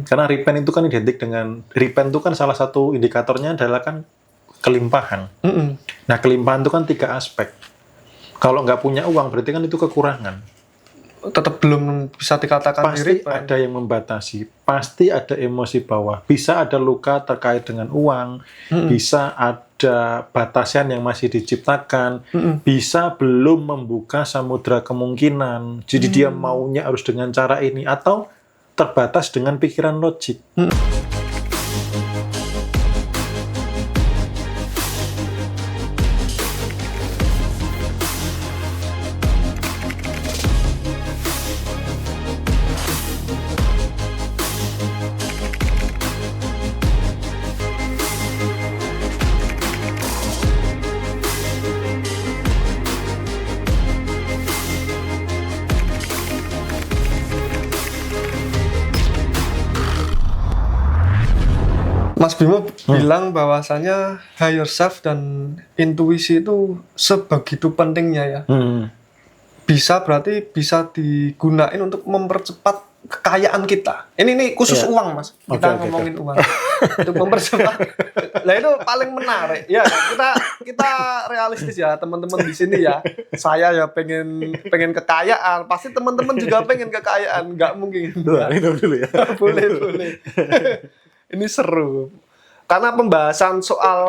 Karena repent itu kan identik dengan, repent itu kan salah satu indikatornya adalah kan kelimpahan. Nah, kelimpahan itu kan 3 aspek. Kalau nggak punya uang berarti kan itu kekurangan. Tetap belum bisa dikatakan Pasti repent. ada yang membatasi, pasti ada emosi bawah, bisa ada luka terkait dengan uang, bisa ada batasan yang masih diciptakan, bisa belum membuka samudra kemungkinan, jadi dia maunya harus dengan cara ini, atau terbatas dengan pikiran logik. Mas Bimo bilang bahwasanya higher self dan intuisi itu sebegitu pentingnya ya. Berarti bisa digunain untuk mempercepat kekayaan kita. Ini khusus uang, Mas. Kita ngomongin uang. Untuk mempercepat. Nah, itu paling menarik. Ya, kita realistis ya, teman-teman di sini ya. Saya ya pengen kekayaan, pasti teman-teman juga pengen kekayaan, nggak mungkin. Minum dulu ya. Boleh. Ini seru. Karena pembahasan soal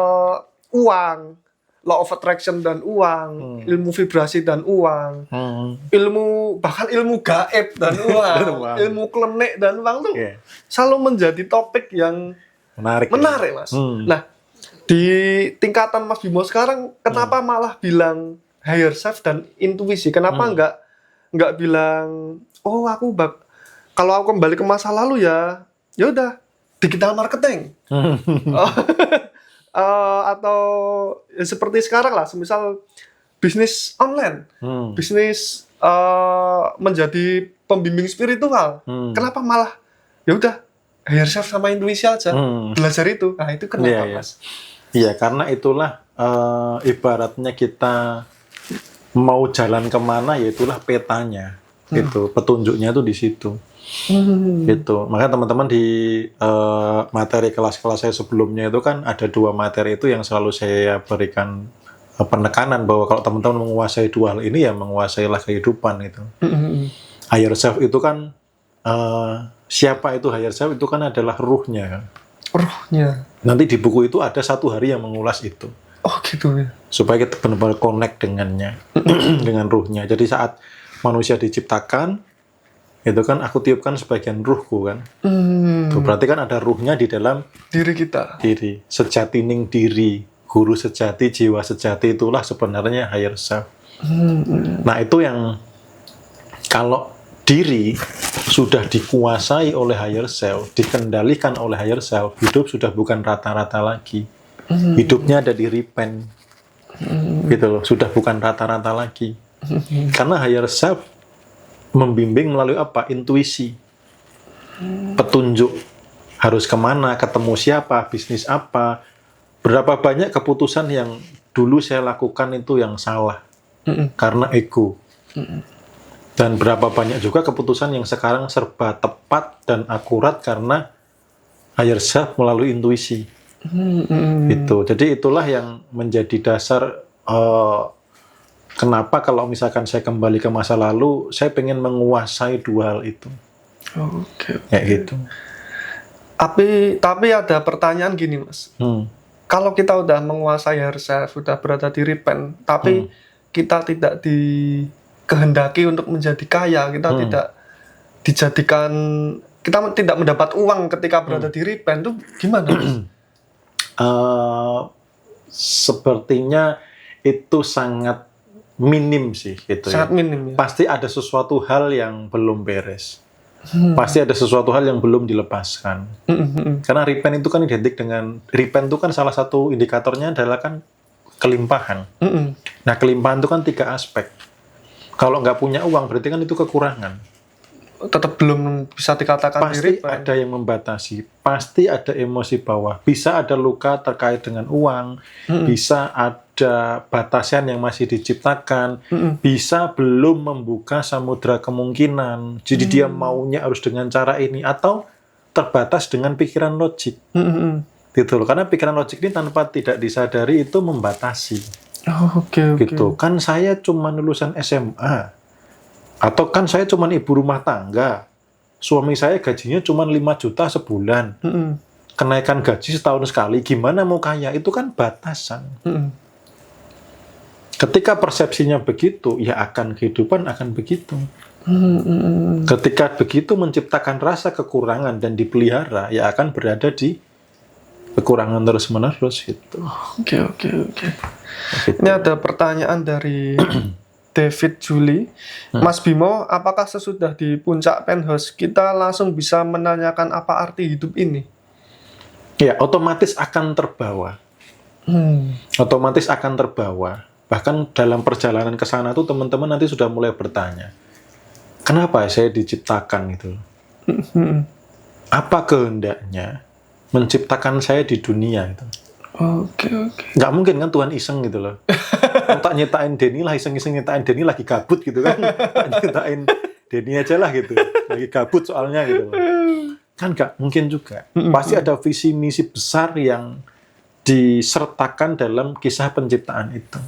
uang, law of attraction dan uang, ilmu vibrasi dan uang, bahkan ilmu gaib dan uang, ilmu klenik dan uang tuh selalu menjadi topik yang menarik, Mas. Nah, di tingkatan Mas Bimo sekarang, kenapa malah bilang higher self dan intuisi? Kenapa nggak bilang, oh kalau aku kembali ke masa lalu ya udah digital marketing, atau ya seperti sekarang lah, semisal bisnis online, bisnis menjadi pembimbing spiritual. Kenapa malah ya udah higher self sama intuisi aja, belajar itu? Nah, itu kenapa, Mas? Iya, karena itulah ibaratnya kita mau jalan kemana, ya itulah petanya, gitu, petunjuknya itu di situ. Gitu. Makanya teman-teman di materi kelas-kelas saya sebelumnya itu kan ada 2 materi itu yang selalu saya berikan penekanan bahwa kalau teman-teman menguasai 2 hal ini ya menguasailah kehidupan itu. Higher self itu kan siapa itu higher self itu kan adalah ruhnya. Ruhnya. Nanti di buku itu ada 1 hari yang mengulas itu. Oh gitu ya. Supaya kita benar-benar connect dengannya, dengan ruhnya. Jadi saat manusia diciptakan itu kan aku tiupkan sebagian ruhku kan. Berarti kan ada ruhnya di dalam diri kita. Sejatining diri, guru sejati, jiwa sejati, itulah sebenarnya higher self. Nah, itu yang kalau diri sudah dikuasai oleh higher self, dikendalikan oleh higher self, hidup sudah bukan rata-rata lagi. Hidupnya ada di repent. Gitu loh, sudah bukan rata-rata lagi. Karena higher self membimbing melalui apa? Intuisi, petunjuk, harus kemana, ketemu siapa, bisnis apa. Berapa banyak keputusan yang dulu saya lakukan itu yang salah karena ego, dan berapa banyak juga keputusan yang sekarang serba tepat dan akurat karena higher self melalui intuisi. Gitu. Jadi itulah yang menjadi dasar kenapa kalau misalkan saya kembali ke masa lalu, saya pengen menguasai 2 hal itu. Oke. Kayak gitu. Tapi ada pertanyaan gini, Mas. Kalau kita udah menguasai higher self, sudah berada di repent, tapi kita tidak dikehendaki untuk menjadi kaya, kita tidak dijadikan, kita tidak mendapat uang ketika berada di repent, itu gimana, Mas? Sepertinya itu sangat minim sih gitu. Sangat minim ya. Pasti ada sesuatu hal yang belum beres. Pasti ada sesuatu hal yang belum dilepaskan. Karena repent itu kan identik dengan, repent itu kan salah satu indikatornya adalah kan kelimpahan. Nah, kelimpahan itu kan 3 aspek. Kalau nggak punya uang berarti kan itu kekurangan. Tetap belum bisa dikatakan pasti ada yang membatasi, pasti ada emosi bawah, bisa ada luka terkait dengan uang, bisa ada batasan yang masih diciptakan, bisa belum membuka samudra kemungkinan, jadi dia maunya harus dengan cara ini, atau terbatas dengan pikiran logik. Gitu loh. Karena pikiran logik ini tanpa tidak disadari itu membatasi. Oke. Gitu. Kan saya cuma lulusan SMA. Atau kan saya cuma ibu rumah tangga. Suami saya gajinya cuma 5 juta sebulan. Kenaikan gaji setahun sekali. Gimana mau kaya? Itu kan batasan. Ketika persepsinya begitu, ya kehidupan akan begitu. Ketika begitu menciptakan rasa kekurangan dan dipelihara, ya akan berada di kekurangan terus-menerus gitu. Oke. Ini ada pertanyaan dari David Juli. Mas Bimo, apakah sesudah di puncak penthouse kita langsung bisa menanyakan apa arti hidup ini? Ya, otomatis akan terbawa. Otomatis akan terbawa. Bahkan dalam perjalanan ke sana tuh teman-teman nanti sudah mulai bertanya, kenapa saya diciptakan gitu? Apa kehendaknya menciptakan saya di dunia itu? Oke. Nggak mungkin kan Tuhan iseng gitu loh. Tak nyetain Denny lah, iseng-iseng nyetain Denny lagi gabut gitu kan. Tak nyetain Denny aja lah gitu. Lagi gabut soalnya gitu loh. Kan nggak mungkin juga. Pasti ada visi misi besar yang disertakan dalam kisah penciptaan itu.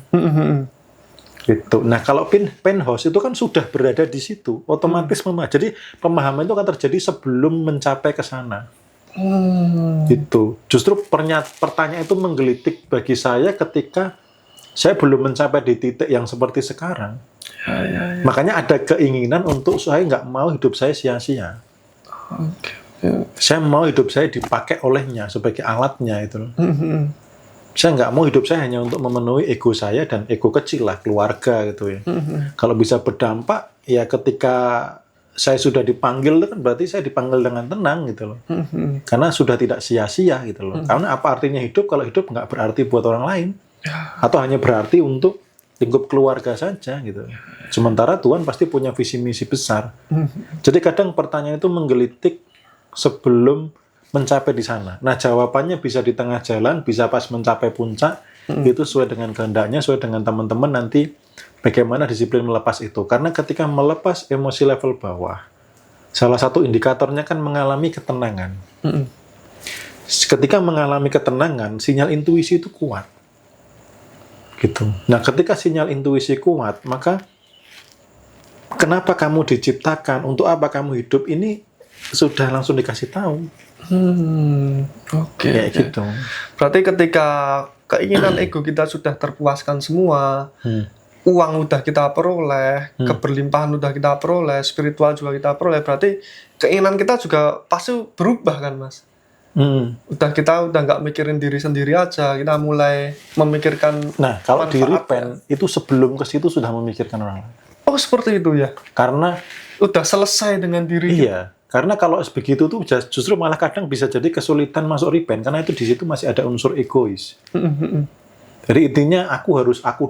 Gitu. Nah, kalau penthouse itu kan sudah berada di situ, otomatis jadi pemahaman itu akan terjadi sebelum mencapai ke sana. Gitu. Justru pertanyaan itu menggelitik bagi saya ketika saya belum mencapai di titik yang seperti sekarang. Ya. Makanya ada keinginan untuk saya nggak mau hidup saya sia-sia. Saya mau hidup saya dipakai olehnya sebagai alatnya itu. Saya nggak mau hidup saya hanya untuk memenuhi ego saya dan ego kecil lah, keluarga gitu ya. Kalau bisa berdampak, ya ketika saya sudah dipanggil kan berarti saya dipanggil dengan tenang gitu loh. Karena sudah tidak sia-sia gitu loh. Karena apa artinya hidup kalau hidup nggak berarti buat orang lain, atau hanya berarti untuk lingkup keluarga saja gitu. Sementara Tuhan pasti punya visi misi besar. Jadi kadang pertanyaan itu menggelitik sebelum mencapai di sana. Nah, jawabannya bisa di tengah jalan, bisa pas mencapai puncak, itu sesuai dengan kehendaknya, sesuai dengan teman-teman nanti bagaimana disiplin melepas itu. Karena ketika melepas emosi level bawah, salah satu indikatornya kan mengalami ketenangan. Ketika mengalami ketenangan, sinyal intuisi itu kuat. Gitu. Nah, ketika sinyal intuisi kuat, maka kenapa kamu diciptakan, untuk apa kamu hidup, ini sudah langsung dikasih tahu. Oke. Gitu. Berarti ketika keinginan ego kita sudah terpuaskan semua, uang udah kita peroleh, keberlimpahan udah kita peroleh, spiritual juga kita peroleh, berarti keinginan kita juga pasti berubah kan, Mas? Kita udah nggak mikirin diri sendiri aja, kita mulai memikirkan. Nah, kalau di repent itu sebelum ke situ sudah memikirkan orang lain. Oh, seperti itu ya? Karena udah selesai dengan diri. Iya, karena kalau begitu tuh justru malah kadang bisa jadi kesulitan masuk repent karena itu di situ masih ada unsur egois. Jadi intinya aku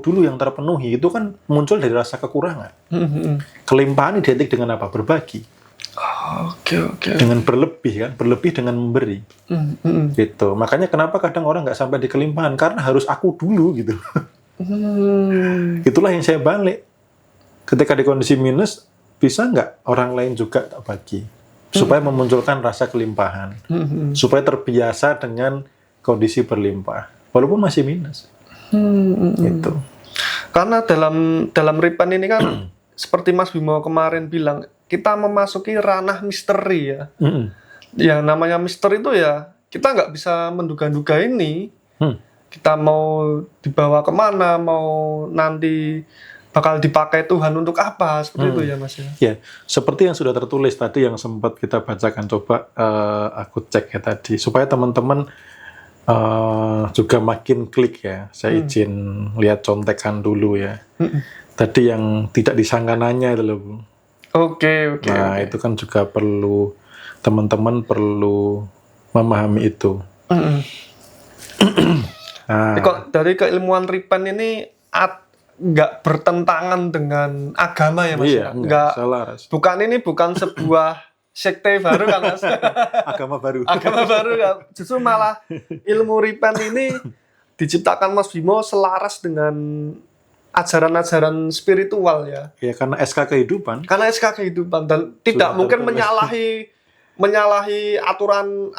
dulu yang terpenuhi, itu kan muncul dari rasa kekurangan. Kelimpahan identik dengan apa? Berbagi. Oke. Dengan berlebih dengan memberi. Gitu. Makanya kenapa kadang orang nggak sampai di kelimpahan, karena harus aku dulu gitu. Itulah yang saya balik. Ketika di kondisi minus, bisa nggak orang lain juga tak bagi, supaya memunculkan rasa kelimpahan, supaya terbiasa dengan kondisi berlimpah, walaupun masih minus. Gitu. Karena dalam repent ini kan seperti Mas Bimo kemarin bilang, kita memasuki ranah misteri ya. Yang namanya misteri itu ya kita nggak bisa menduga-duga ini. Kita mau dibawa kemana, mau nanti bakal dipakai Tuhan untuk apa, seperti itu ya Mas ya. Ya, seperti yang sudah tertulis tadi yang sempat kita bacakan, coba aku cek ya tadi supaya teman-teman juga makin klik ya. Saya izin lihat contekan dulu ya. Tadi yang tidak disangkananya itu loh, Bu. Oke. Nah, itu kan juga perlu teman-teman perlu memahami itu. Nah, kok dari keilmuan repent ini nggak bertentangan dengan agama ya Mas? Iya, nggak salah. Bukan sebuah sekte baru kan Mas? Agama baru kan. Justru malah ilmu repent ini diciptakan Mas Bimo selaras dengan ajaran-ajaran spiritual ya. Ya, karena SK kehidupan. Dan tidak mungkin menyalahi menyalahi aturan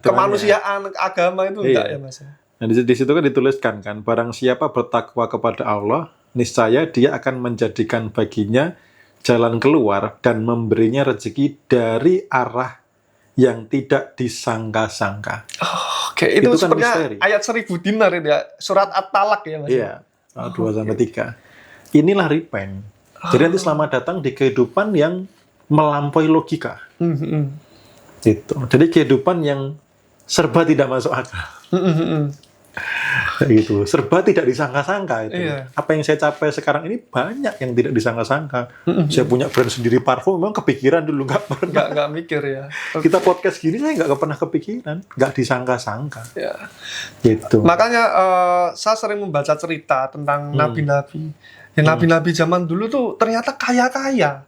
kemanusiaan, agama itu enggak ya Mas? Nah, di situ kan dituliskan kan, barang siapa bertakwa kepada Allah, niscaya dia akan menjadikan baginya jalan keluar dan memberinya rezeki dari arah yang tidak disangka-sangka. Oke, itu kan sebenarnya misteri. ayat 1000 dinar itu ya, surat At-Talaq ya Mas? Iya, 2-3. Inilah repent. Jadi nanti selamat datang di kehidupan yang melampaui logika. Gitu. Jadi kehidupan yang serba tidak masuk akal. Gitu. Serba tidak disangka-sangka itu. Iya. Apa yang saya capai sekarang ini banyak yang tidak disangka-sangka. Saya punya brand sendiri parfum, memang kepikiran dulu nggak pernah. Nggak mikir ya. Kita podcast gini saya nggak pernah kepikiran, nggak disangka-sangka. Ya. Gitu. Makanya saya sering membaca cerita tentang nabi-nabi. Ya, nabi-nabi zaman dulu tuh ternyata kaya-kaya.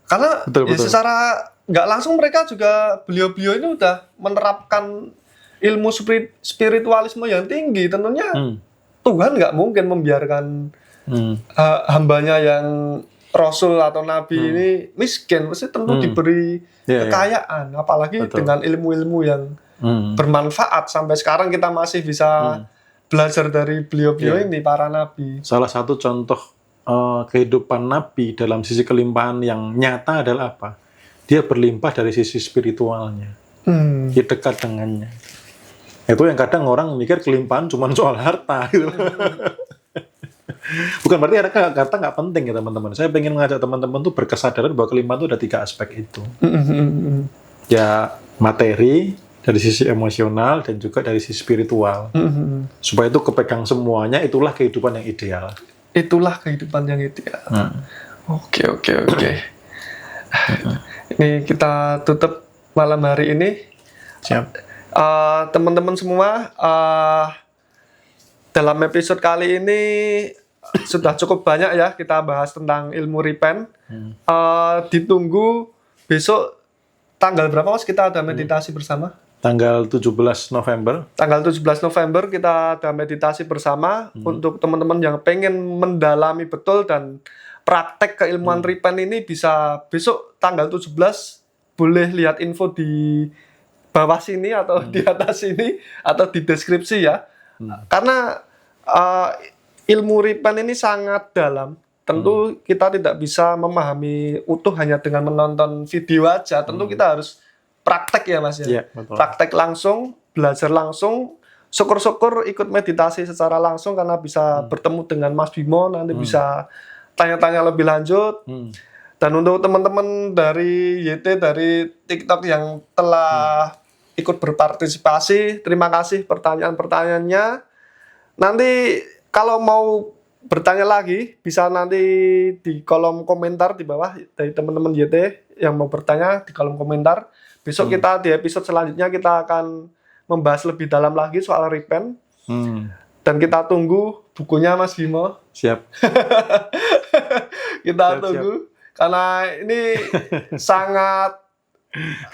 Karena Betul. secara nggak langsung mereka juga, beliau-beliau ini udah menerapkan ilmu spiritualisme yang tinggi. Tentunya Tuhan nggak mungkin membiarkan hambanya yang Rasul atau Nabi ini miskin. Mesti tentu diberi kekayaan. Apalagi dengan ilmu-ilmu yang bermanfaat. Sampai sekarang kita masih bisa belajar dari beliau-beliau ini, para Nabi. Salah satu contoh kehidupan Nabi dalam sisi kelimpahan yang nyata adalah apa? Dia berlimpah dari sisi spiritualnya. Dia dekat dengannya. Itu yang kadang orang mikir kelimpahan cuma soal harta gitu. Bukan berarti harta nggak penting ya teman-teman. Saya pengen mengajak teman-teman tuh berkesadaran bahwa kelimpahan itu ada 3 aspek itu. Ya materi, dari sisi emosional, dan juga dari sisi spiritual. Supaya itu kepegang semuanya, itulah kehidupan yang ideal. Itulah kehidupan yang ideal. Oke. Ini kita tutup malam hari ini. Siap. Teman-teman semua, dalam episode kali ini sudah cukup banyak ya kita bahas tentang ilmu repent. Ditunggu besok tanggal berapa Mas kita ada meditasi bersama? Tanggal 17 November. Tanggal 17 November kita ada meditasi bersama. Untuk teman-teman yang pengen mendalami betul dan praktek keilmuan repent ini, bisa besok tanggal 17 boleh lihat info di bawah sini atau di atas sini atau di deskripsi ya. Karena ilmu repent ini sangat dalam. Tentu kita tidak bisa memahami utuh hanya dengan menonton video aja. Tentu kita harus praktek ya Mas ya. Iya, betul. Praktek langsung, belajar langsung. Syukur-syukur ikut meditasi secara langsung karena bisa bertemu dengan Mas Bimo, nanti bisa tanya-tanya lebih lanjut. Dan untuk teman-teman dari YT, dari TikTok yang telah ikut berpartisipasi, terima kasih pertanyaan-pertanyaannya. Nanti kalau mau bertanya lagi, bisa nanti di kolom komentar di bawah dari teman-teman YT yang mau bertanya di kolom komentar. Besok kita di episode selanjutnya kita akan membahas lebih dalam lagi soal repent. Dan kita tunggu bukunya Mas Bimo. Siap. Kita tunggu. Karena ini sangat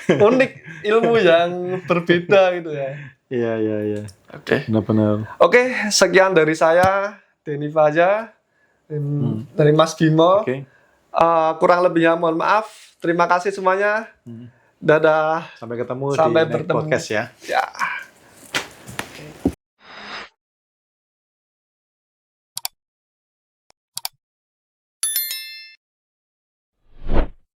unik, ilmu yang berbeda gitu ya. Iya. Oke. Benar-benar. Oke, sekian dari saya, Denny Faja, dari Mas Bimo. Oke. Kurang lebihnya mohon maaf. Terima kasih semuanya. Dadah. Sampai ketemu Sampai di next bertemu. podcast ya. Ya.